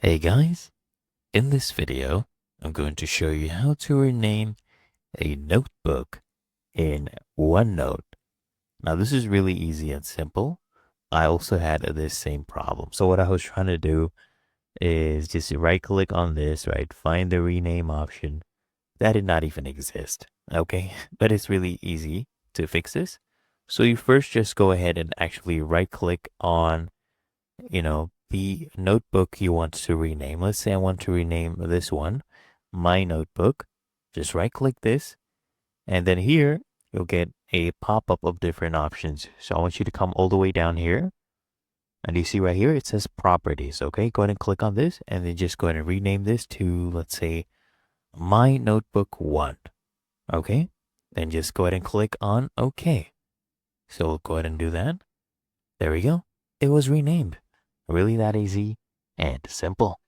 Hey guys, in this video, I'm going to show you how to rename a notebook in OneNote. Now this is really easy and simple. I also had this same problem. So what I was trying to do is just right click on this, right? Find the rename option. That did not even exist. Okay, but it's really easy to fix this. So you first just go ahead and actually right click on the notebook you want to rename. Let's say I want to rename this one, my notebook. Just right click this. And then here, you'll get a pop-up of different options. So I want you to come all the way down here. And you see right here, it says properties. Okay, go ahead and click on this and then just go ahead and rename this to, let's say, my notebook 1. Okay, then just go ahead and click on OK. So we'll go ahead and do that. There we go. It was renamed. Really that easy and simple.